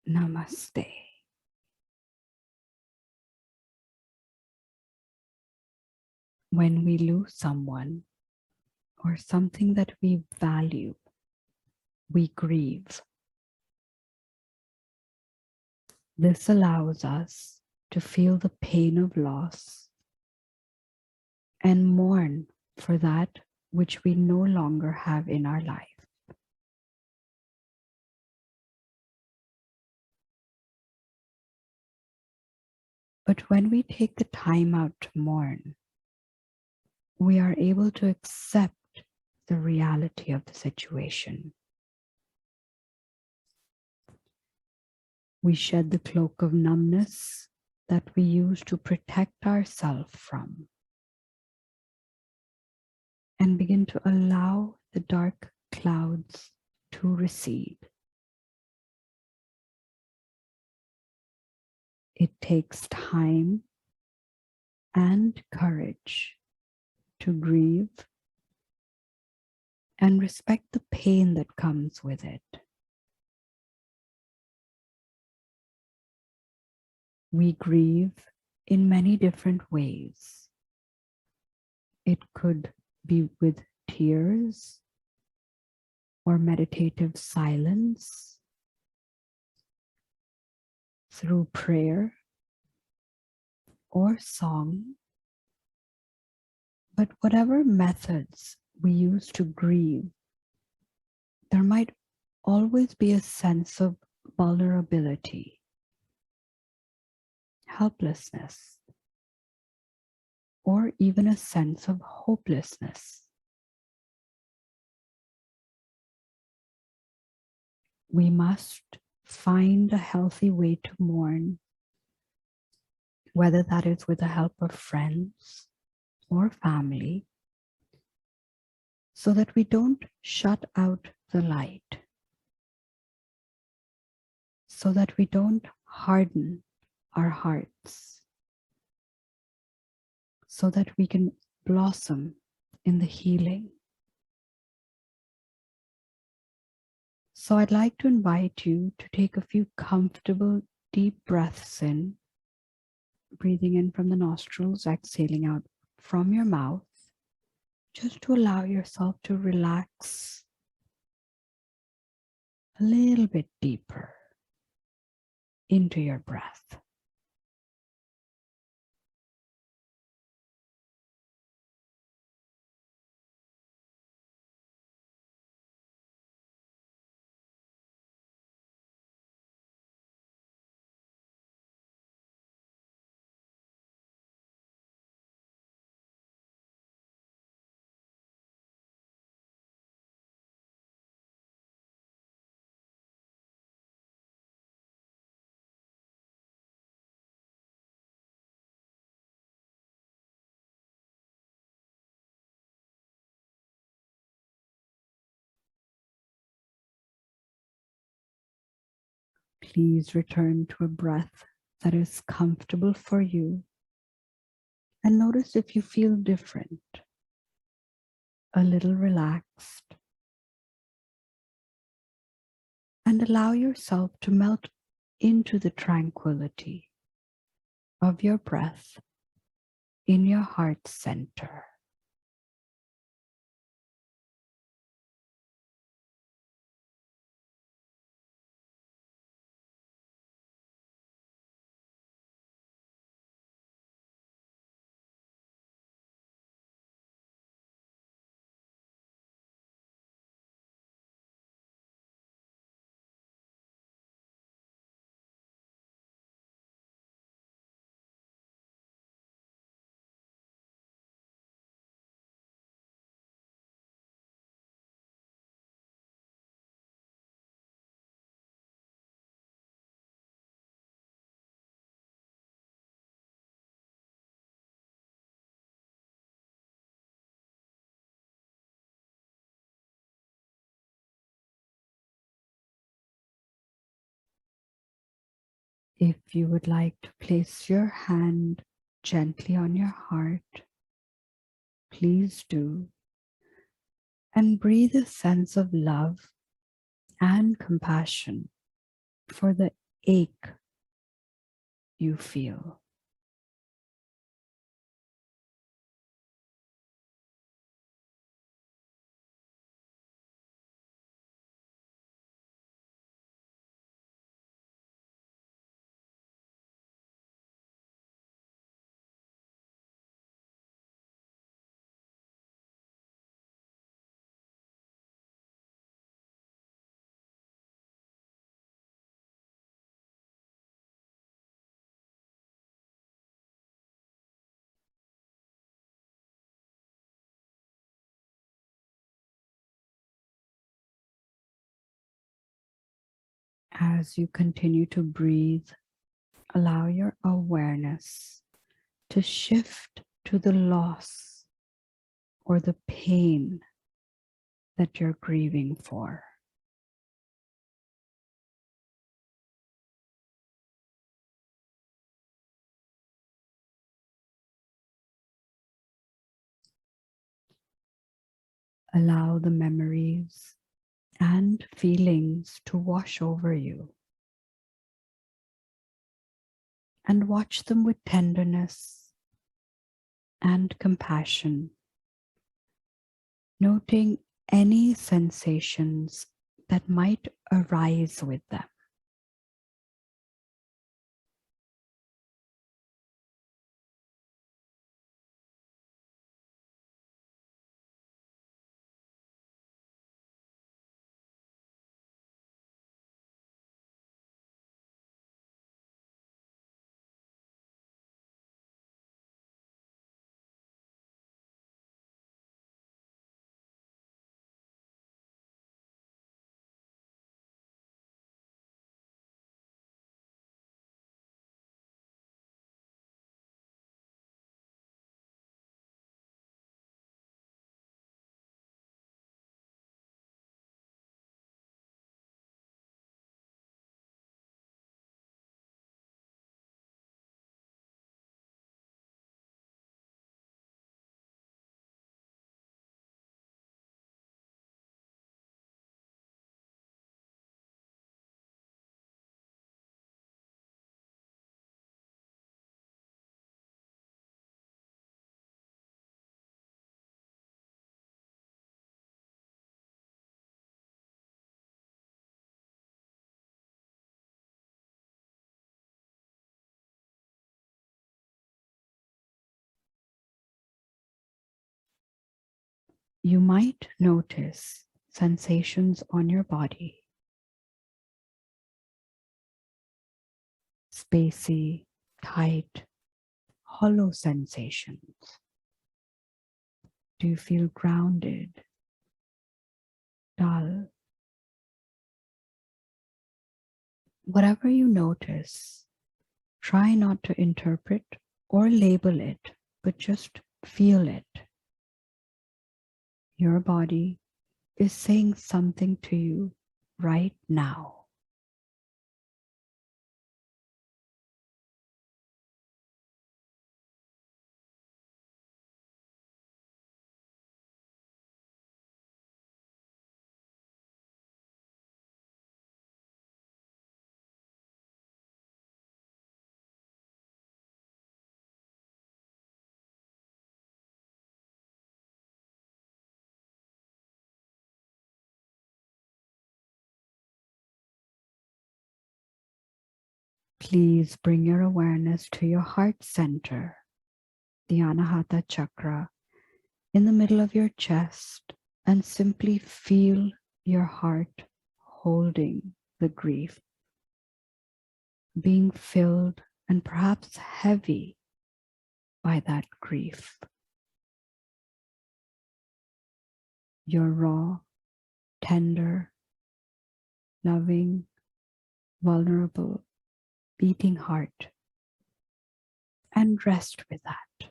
Namaste. When we lose someone or something that we value, we grieve. This allows us to feel the pain of loss and mourn for that which we no longer have in our life. But when we take the time out to mourn, we are able to accept the reality of the situation. We shed the cloak of numbness that we use to protect ourselves from, and begin to allow the dark clouds to recede. It takes time and courage to grieve and respect the pain that comes with it. We grieve in many different ways. It could be with tears or meditative silence, through prayer or song. But whatever methods we use to grieve, there might always be a sense of vulnerability, helplessness, or even a sense of hopelessness. We must find a healthy way to mourn, whether that is with the help of friends or family, so that we don't shut out the light, so that we don't harden our hearts, so that we can blossom in the healing. So I'd like to invite you to take a few comfortable, deep breaths in, breathing in from the nostrils, exhaling out from your mouth, just to allow yourself to relax a little bit deeper into your breath. Please return to a breath that is comfortable for you, and notice if you feel different, a little relaxed, and allow yourself to melt into the tranquility of your breath in your heart center. If you would like to place your hand gently on your heart, please do, and breathe a sense of love and compassion for the ache you feel. As you continue to breathe, allow your awareness to shift to the loss or the pain that you're grieving for. Allow the memories and feelings to wash over you, and watch them with tenderness and compassion, noting any sensations that might arise with them. You might notice sensations on your body, spacey, tight, hollow sensations. Do you feel grounded, dull? Whatever you notice, try not to interpret or label it, but just feel it. Your body is saying something to you right now. Please bring your awareness to your heart center, the Anahata chakra, in the middle of your chest, and simply feel your heart holding the grief, being filled and perhaps heavy by that grief. Your raw, tender, loving, vulnerable, beating heart, and rest with that.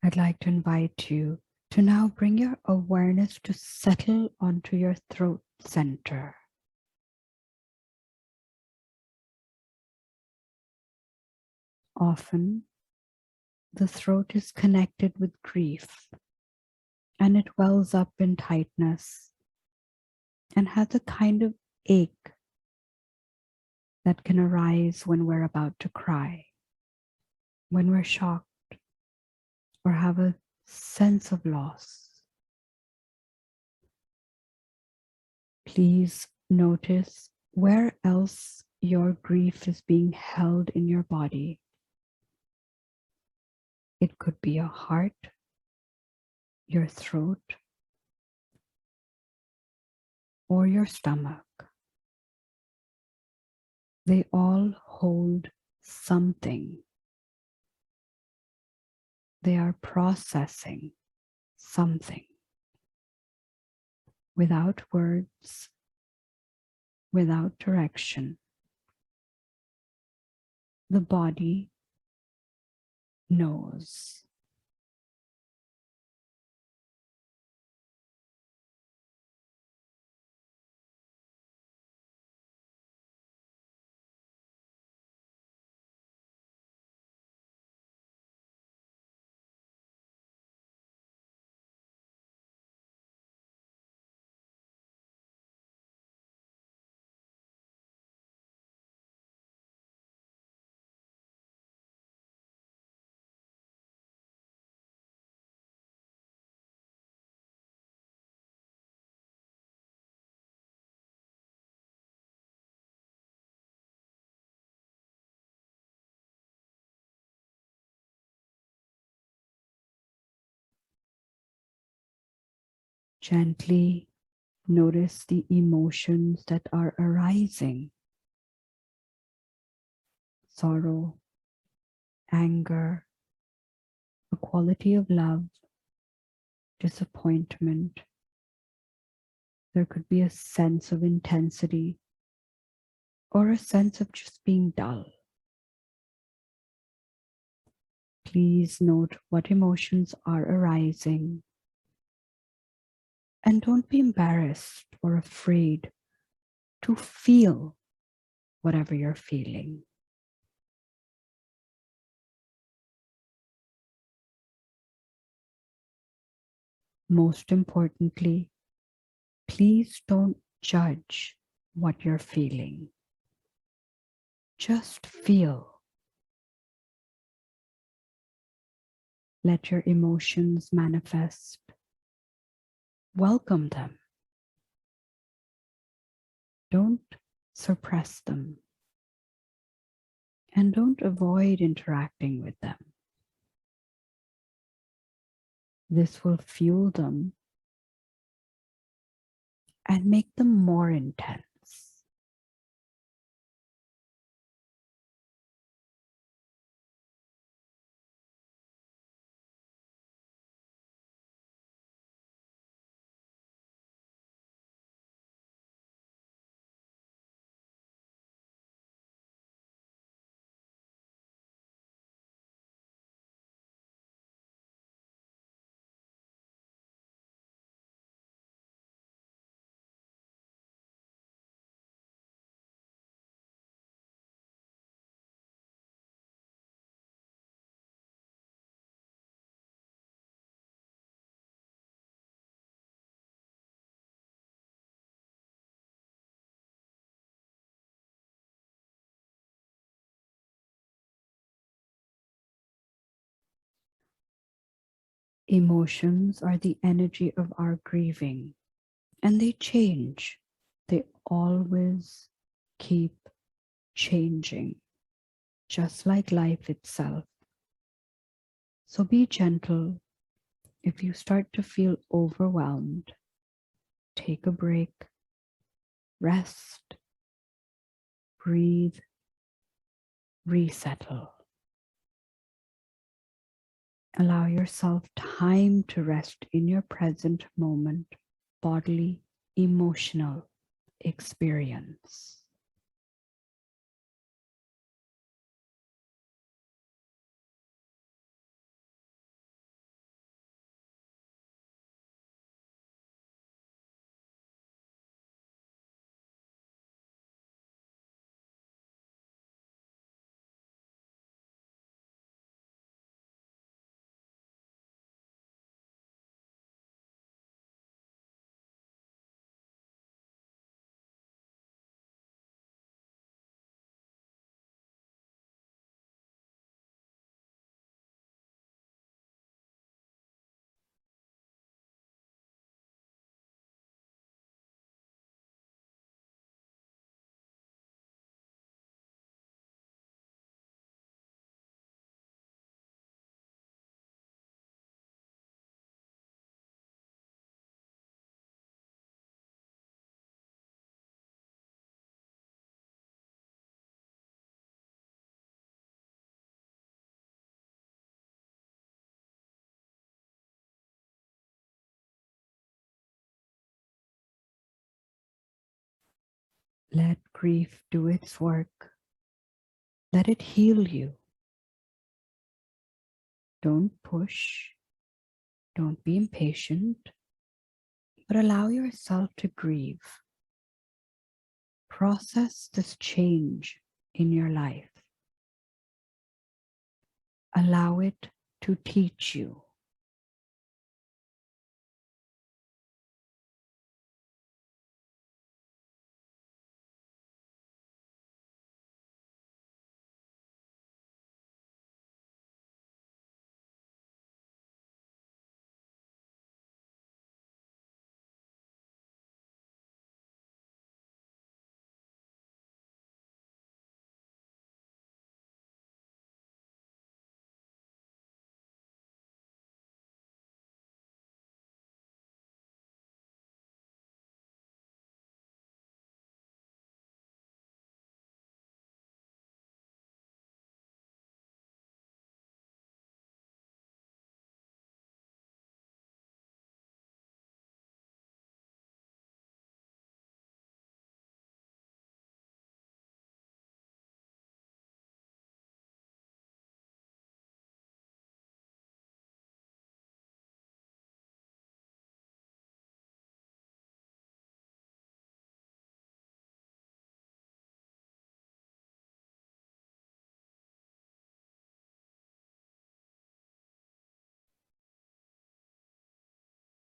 I'd like to invite you to now bring your awareness to settle onto your throat center. Often, the throat is connected with grief, and it wells up in tightness and has a kind of ache that can arise when we're about to cry, when we're shocked, or have a sense of loss. Please notice where else your grief is being held in your body. It could be your heart, your throat, or your stomach. They all hold something. They are processing something. Without words, without direction, the body knows. Gently notice the emotions that are arising. Sorrow, anger, a quality of love, disappointment. There could be a sense of intensity or a sense of just being dull. Please note what emotions are arising and don't be embarrassed or afraid to feel whatever you're feeling. Most importantly, please don't judge what you're feeling. Just feel. Let your emotions manifest. Welcome them. Don't suppress them. And don't avoid interacting with them. This will fuel them and make them more intense. Emotions are the energy of our grieving, and they change. They always keep changing, just like life itself. So be gentle. If you start to feel overwhelmed, take a break, rest, breathe, resettle. Allow yourself time to rest in your present moment, bodily, emotional experience. Let grief do its work. Let it heal you. Don't push. Don't be impatient, but allow yourself to grieve. Process this change in your life. Allow it to teach you.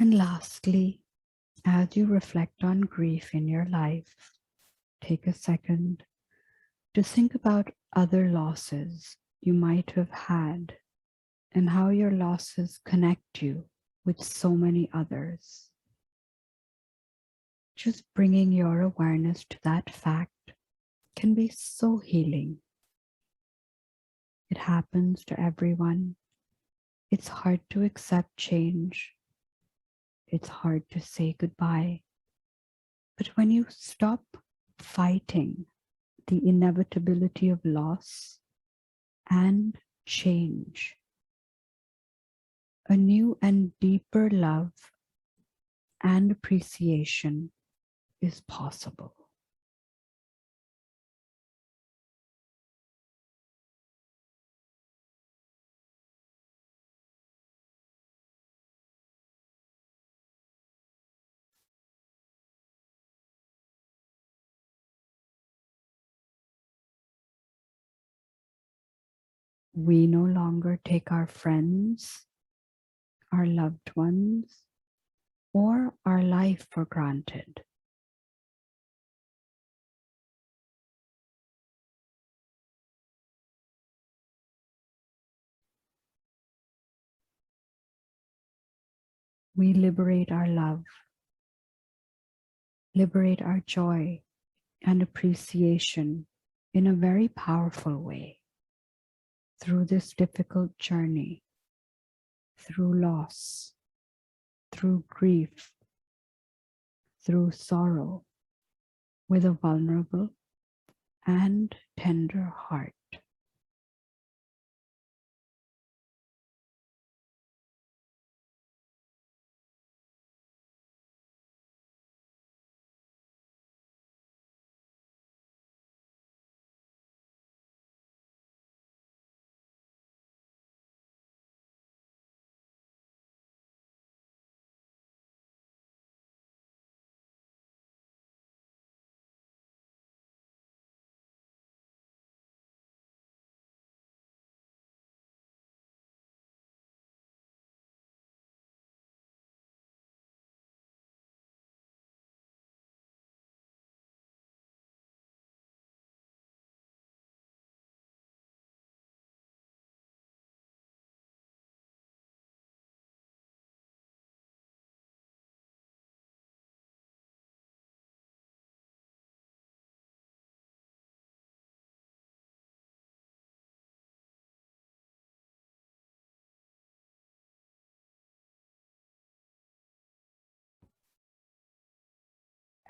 And lastly, as you reflect on grief in your life, take a second to think about other losses you might have had and how your losses connect you with so many others. Just bringing your awareness to that fact can be so healing. It happens to everyone. It's hard to accept change. It's hard to say goodbye. But when you stop fighting the inevitability of loss and change, a new and deeper love and appreciation is possible. We no longer take our friends, our loved ones, or our life for granted. We liberate our love, liberate our joy and appreciation in a very powerful way through this difficult journey, through loss, through grief, through sorrow, with a vulnerable and tender heart.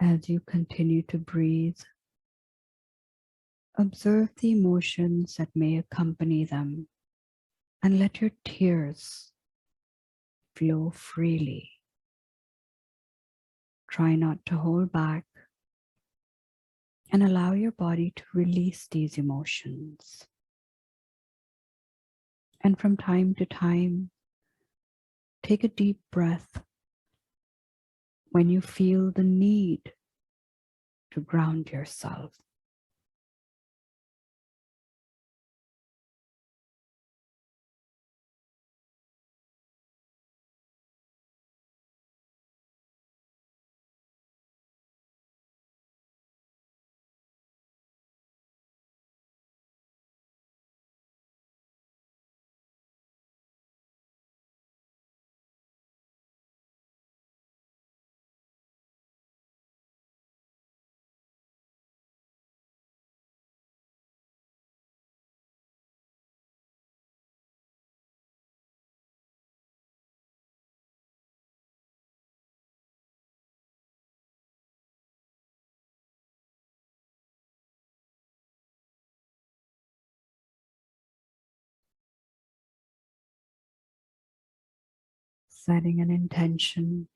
As you continue to breathe, observe the emotions that may accompany them and let your tears flow freely. Try not to hold back. and allow your body to release these emotions. And from time to time, take a deep breath when you feel the need to ground yourself. Setting an intention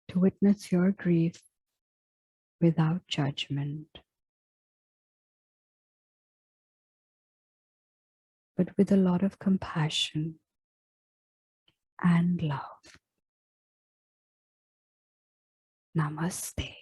to witness your grief without judgment, but with a lot of compassion and love. Namaste.